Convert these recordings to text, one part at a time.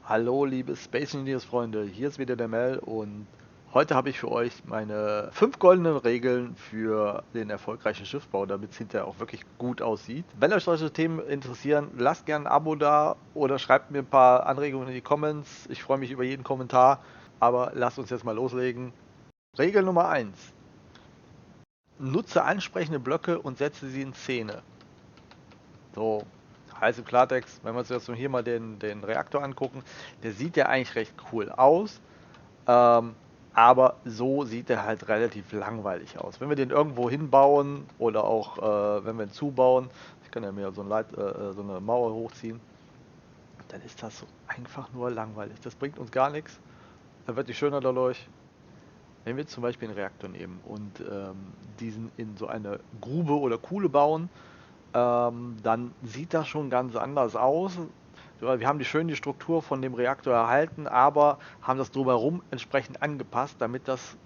Hallo, liebe Space Engineers Freunde, hier ist wieder der Mel und heute habe ich für euch meine 5 goldenen Regeln für den erfolgreichen Schiffsbau, damit es hinterher auch wirklich gut aussieht. Wenn euch solche Themen interessieren, lasst gerne ein Abo da oder schreibt mir ein paar Anregungen in die Comments. Ich freue mich über jeden Kommentar, aber lasst uns jetzt mal loslegen. Regel Nummer eins: Nutze ansprechende Blöcke und setze sie in Szene. So, heißt im Klartext, wenn wir uns jetzt hier mal den Reaktor angucken, der sieht ja eigentlich recht cool aus. Ähm, aber so sieht er halt relativ langweilig aus. Wenn wir den irgendwo hinbauen oder auch wenn wir ihn zubauen, ich kann ja mir so eine Mauer hochziehen, dann ist das so einfach nur langweilig. Das bringt uns gar nichts. Er wird nicht schöner dadurch. Wenn wir zum Beispiel einen Reaktor nehmen und diesen in so eine Grube oder Kuhle bauen, dann sieht das schon ganz anders aus. Ja, wir haben die Struktur von dem Reaktor erhalten, aber haben das drumherum entsprechend angepasst, damit das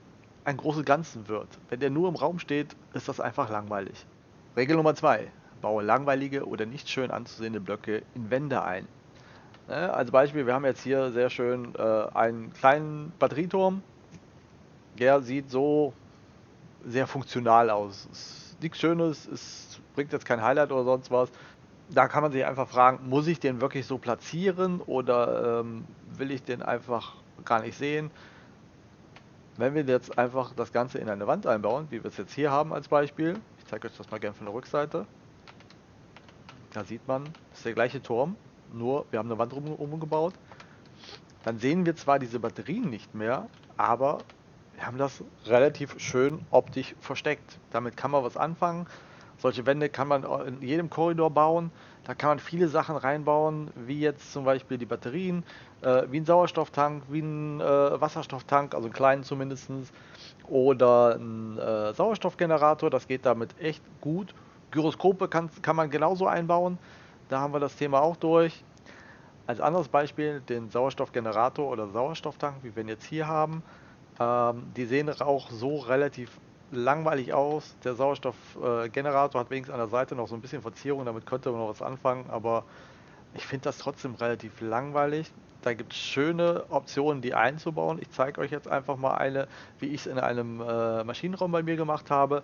ein großes Ganzes wird. Wenn der nur im Raum steht, ist das einfach langweilig. Regel Nummer 2: Baue langweilige oder nicht schön anzusehende Blöcke in Wände ein. Als Beispiel, wir haben jetzt hier sehr schön einen kleinen Batterieturm. Der sieht so sehr funktional aus. Ist nichts Schönes, es bringt jetzt kein Highlight oder sonst was. Da kann man sich einfach fragen, muss ich den wirklich so platzieren oder will ich den einfach gar nicht sehen? Wenn wir jetzt einfach das Ganze in eine Wand einbauen, wie wir es jetzt hier haben als Beispiel, ich zeige euch das mal gerne von der Rückseite, da sieht man, das ist der gleiche Turm, nur wir haben eine Wand umgebaut. Dann sehen wir zwar diese Batterien nicht mehr, aber wir haben das relativ schön optisch versteckt. Damit kann man was anfangen. Solche Wände kann man in jedem Korridor bauen. Da kann man viele Sachen reinbauen, wie jetzt zum Beispiel die Batterien, wie ein Sauerstofftank, wie ein Wasserstofftank, also einen kleinen zumindest, oder ein Sauerstoffgenerator. Das geht damit echt gut. Gyroskope kann man genauso einbauen. Da haben wir das Thema auch durch. Als anderes Beispiel den Sauerstoffgenerator oder Sauerstofftank, wie wir ihn jetzt hier haben. Die sehen auch so relativ langweilig aus. Der Sauerstoffgenerator hat wenigstens an der Seite noch so ein bisschen Verzierung, damit könnte man noch was anfangen, aber ich finde das trotzdem relativ langweilig. Da gibt es schöne Optionen, die einzubauen. Ich zeige euch jetzt einfach mal eine, wie ich es in einem Maschinenraum bei mir gemacht habe.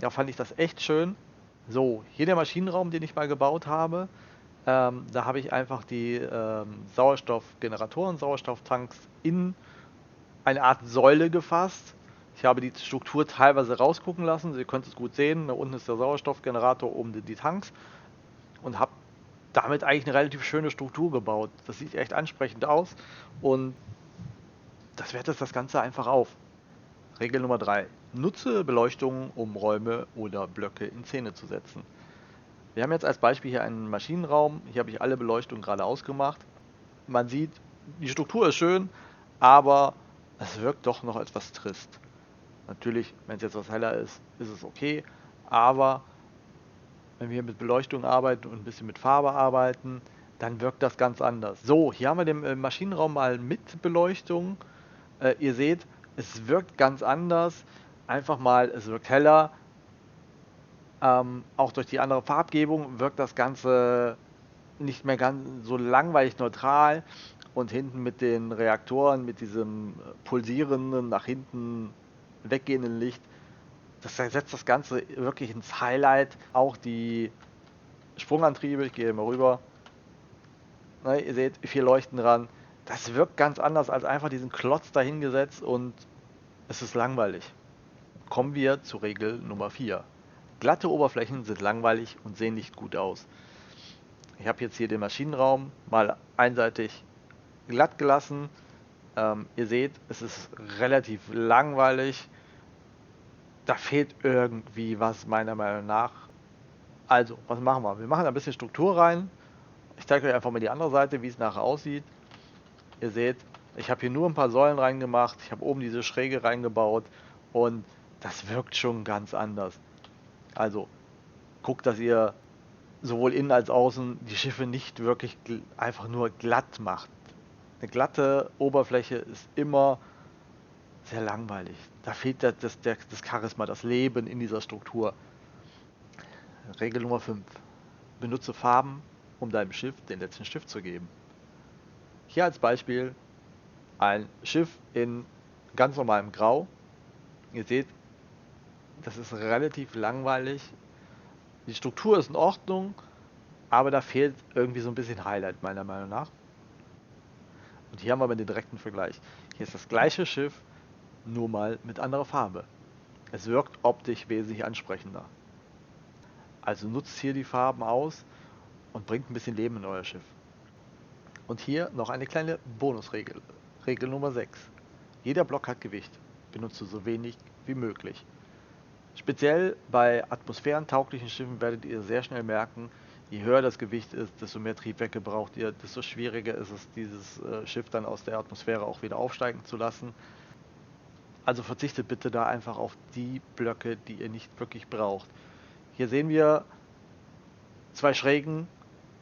Da fand ich das echt schön. So, hier der Maschinenraum, den ich mal gebaut habe. Da habe ich einfach die Sauerstoffgeneratoren, Sauerstofftanks in eine Art Säule gefasst. Ich habe die Struktur teilweise rausgucken lassen. Ihr könnt es gut sehen. Da unten ist der Sauerstoffgenerator, oben die Tanks. Und habe damit eigentlich eine relativ schöne Struktur gebaut. Das sieht echt ansprechend aus. Und das wertet das Ganze einfach auf. Regel Nummer 3: Nutze Beleuchtung, um Räume oder Blöcke in Szene zu setzen. Wir haben jetzt als Beispiel hier einen Maschinenraum. Hier habe ich alle Beleuchtungen gerade ausgemacht. Man sieht, die Struktur ist schön, aber es wirkt doch noch etwas trist. Natürlich, wenn es jetzt was heller ist, ist es okay, aber wenn wir mit Beleuchtung arbeiten und ein bisschen mit Farbe arbeiten, dann wirkt das ganz anders. So, hier haben wir den Maschinenraum mal mit Beleuchtung. Ihr seht, es wirkt ganz anders. Einfach mal, es wirkt heller. Auch durch die andere Farbgebung wirkt das Ganze nicht mehr ganz so langweilig neutral. Und hinten mit den Reaktoren, mit diesem pulsierenden, nach hinten weggehenden Licht, das setzt das Ganze wirklich ins Highlight. Auch die Sprungantriebe, ich gehe mal rüber, ne, ihr seht 4 Leuchten dran. Das wirkt ganz anders als einfach diesen Klotz dahingesetzt und es ist langweilig. Kommen wir zur Regel Nummer 4. Glatte Oberflächen sind langweilig und sehen nicht gut aus. Ich habe jetzt hier den Maschinenraum mal einseitig glatt gelassen. Ihr seht, es ist relativ langweilig. Da fehlt irgendwie was meiner Meinung nach. Also, was machen wir? Wir machen ein bisschen Struktur rein. Ich zeige euch einfach mal die andere Seite, wie es nachher aussieht. Ihr seht, ich habe hier nur ein paar Säulen reingemacht. Ich habe oben diese Schräge reingebaut und das wirkt schon ganz anders. Also, guckt, dass ihr sowohl innen als außen die Schiffe nicht wirklich einfach nur glatt macht. Eine glatte Oberfläche ist immer sehr langweilig. Da fehlt das Charisma, das Leben in dieser Struktur. Regel Nummer 5: Benutze Farben, um deinem Schiff den letzten Stift zu geben. Hier als Beispiel ein Schiff in ganz normalem Grau. Ihr seht, das ist relativ langweilig. Die Struktur ist in Ordnung, aber da fehlt irgendwie so ein bisschen Highlight meiner Meinung nach. Und hier haben wir aber den direkten Vergleich. Hier ist das gleiche Schiff, nur mal mit anderer Farbe. Es wirkt optisch wesentlich ansprechender. Also nutzt hier die Farben aus und bringt ein bisschen Leben in euer Schiff. Und hier noch eine kleine Bonusregel. Regel Nummer 6. Jeder Block hat Gewicht. Benutze so wenig wie möglich. Speziell bei atmosphärentauglichen Schiffen werdet ihr sehr schnell merken, je höher das Gewicht ist, desto mehr Triebwerke braucht ihr, desto schwieriger ist es, dieses Schiff dann aus der Atmosphäre auch wieder aufsteigen zu lassen. Also verzichtet bitte da einfach auf die Blöcke, die ihr nicht wirklich braucht. Hier sehen wir zwei Schrägen,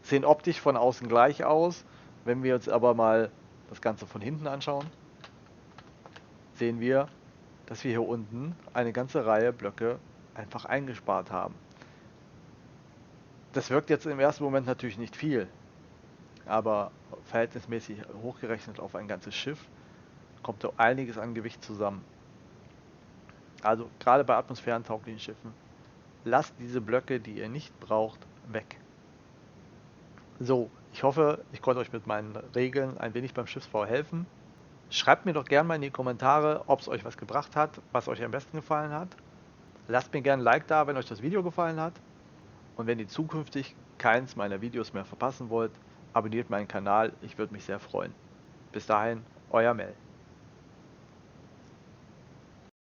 sehen optisch von außen gleich aus. Wenn wir uns aber mal das Ganze von hinten anschauen, sehen wir, dass wir hier unten eine ganze Reihe Blöcke einfach eingespart haben. Das wirkt jetzt im ersten Moment natürlich nicht viel, aber verhältnismäßig hochgerechnet auf ein ganzes Schiff kommt da einiges an Gewicht zusammen. Also gerade bei atmosphärentauglichen Schiffen, lasst diese Blöcke, die ihr nicht braucht, weg. So, ich hoffe, ich konnte euch mit meinen Regeln ein wenig beim Schiffsbau helfen. Schreibt mir doch gerne mal in die Kommentare, ob es euch was gebracht hat, was euch am besten gefallen hat. Lasst mir gerne ein Like da, wenn euch das Video gefallen hat. Und wenn ihr zukünftig keins meiner Videos mehr verpassen wollt, abonniert meinen Kanal, ich würde mich sehr freuen. Bis dahin, euer Mel.